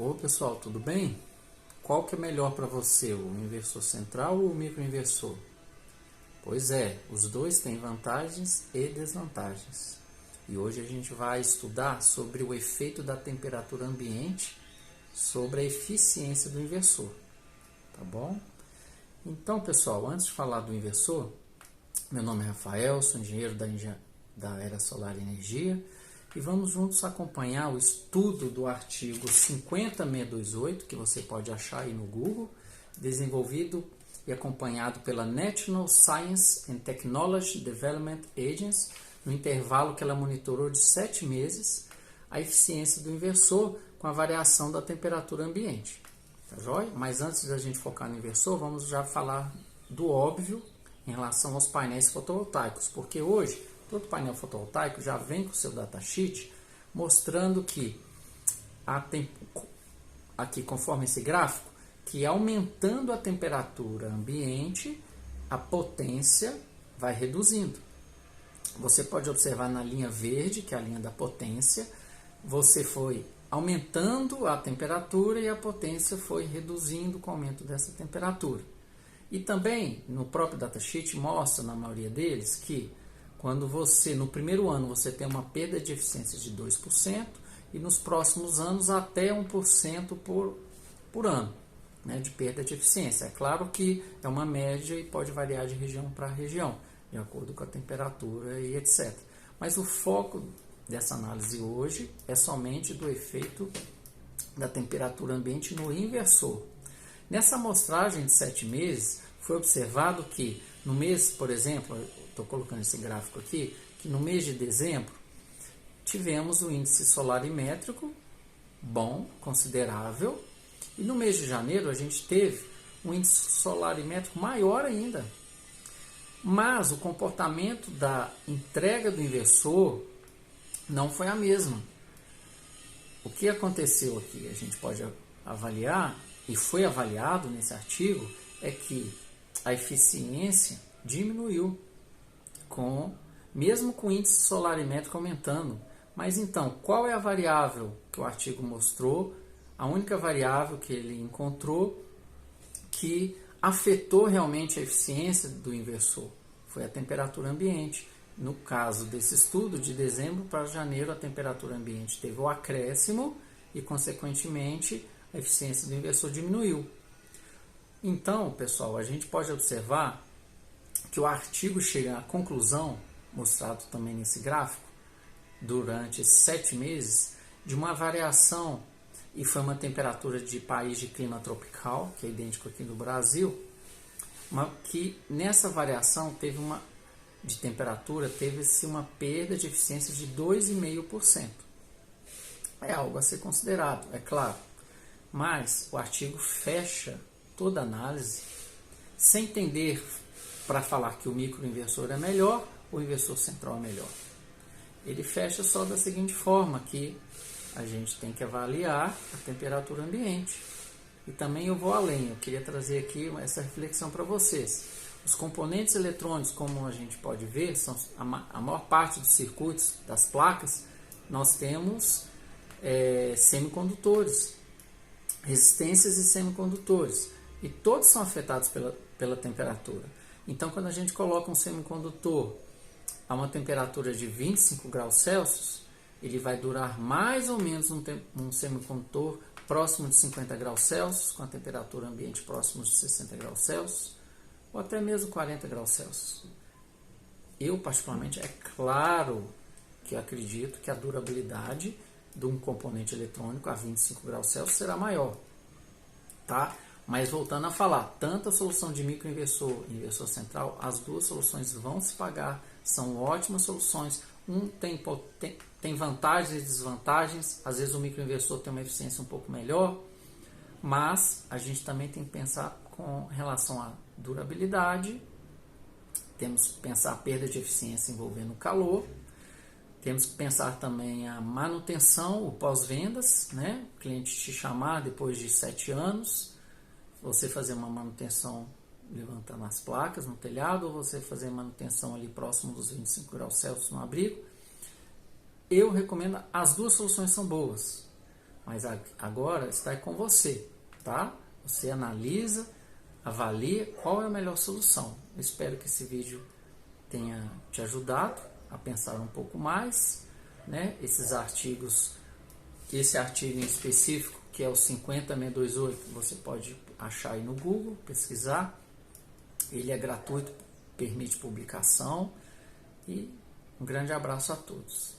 Ô pessoal, tudo bem? Qual que é melhor para você, o inversor central ou o microinversor? Pois é, os dois têm vantagens e desvantagens. E hoje a gente vai estudar sobre o efeito da temperatura ambiente sobre a eficiência do inversor, tá bom? Então, pessoal, antes de falar do inversor, meu nome é Rafael, sou engenheiro da Era Solar e Energia e vamos juntos acompanhar o estudo do artigo 50628, que você pode achar aí no Google, desenvolvido e acompanhado pela National Science and Technology Development Agency, no intervalo que ela monitorou de 7 meses, a eficiência do inversor com a variação da temperatura ambiente. Tá joia? Mas antes da gente focar no inversor, vamos já falar do óbvio em relação aos painéis fotovoltaicos, porque hoje todo painel fotovoltaico já vem com o seu datasheet mostrando que, aqui conforme esse gráfico, que aumentando a temperatura ambiente, a potência vai reduzindo. Você pode observar na linha verde, que é a linha da potência, você foi aumentando a temperatura e a potência foi reduzindo com o aumento dessa temperatura. E também, no próprio datasheet, mostra na maioria deles que quando você, no primeiro ano, você tem uma perda de eficiência de 2% e nos próximos anos até 1% por ano, né, de perda de eficiência. É claro que é uma média e pode variar de região para região, de acordo com a temperatura e etc. Mas o foco dessa análise hoje é somente do efeito da temperatura ambiente no inversor. Nessa amostragem de 7 meses, foi observado que no mês, por exemplo, estou colocando esse gráfico aqui, que no mês de dezembro tivemos o índice solarimétrico bom, considerável, e no mês de janeiro a gente teve um índice solarimétrico maior ainda. Mas o comportamento da entrega do inversor não foi a mesma. O que aconteceu aqui, a gente pode avaliar, e foi avaliado nesse artigo, é que a eficiência diminuiu, mesmo com o índice solarimétrico aumentando. Mas então, qual é a variável que o artigo mostrou? A única variável que ele encontrou que afetou realmente a eficiência do inversor foi a temperatura ambiente. No caso desse estudo, de dezembro para janeiro, a temperatura ambiente teve o acréscimo e, consequentemente, a eficiência do inversor diminuiu. Então, pessoal, a gente pode observar que o artigo chega à conclusão, mostrado também nesse gráfico, durante 7 meses, de uma variação, e foi uma temperatura de país de clima tropical, que é idêntico aqui no Brasil, mas que nessa variação de temperatura teve-se uma perda de eficiência de 2,5%. É algo a ser considerado, é claro. Mas o artigo fecha toda a análise sem entender para falar que o microinversor é melhor ou o inversor central é melhor. Ele fecha só da seguinte forma, que a gente tem que avaliar a temperatura ambiente. E também eu vou além, eu queria trazer aqui essa reflexão para vocês. Os componentes eletrônicos, como a gente pode ver, são a maior parte dos circuitos, das placas, nós temos semicondutores, resistências e semicondutores, e todos são afetados pela temperatura. Então, quando a gente coloca um semicondutor a uma temperatura de 25 graus Celsius, ele vai durar mais ou menos um semicondutor próximo de 50 graus Celsius, com a temperatura ambiente próximo de 60 graus Celsius, ou até mesmo 40 graus Celsius. Eu, particularmente, é claro que acredito que a durabilidade de um componente eletrônico a 25 graus Celsius será maior, tá? Mas voltando a falar, tanto a solução de microinversor e inversor central, as duas soluções vão se pagar, são ótimas soluções. Tem vantagens e desvantagens, às vezes o microinversor tem uma eficiência um pouco melhor, mas a gente também tem que pensar com relação à durabilidade, temos que pensar a perda de eficiência envolvendo o calor, temos que pensar também a manutenção, o pós-vendas, né? O cliente te chamar depois de 7 anos, você fazer uma manutenção levantando as placas no telhado, ou você fazer manutenção ali próximo dos 25 graus Celsius no abrigo. Eu recomendo, as duas soluções são boas. mas agora está com você, tá? Você analisa, avalia qual é a melhor solução. Eu espero que esse vídeo tenha te ajudado a pensar um pouco mais, né? Esse artigo em específico, que é o 50628, você pode achar aí no Google, pesquisar. Ele é gratuito, permite publicação. E um grande abraço a todos.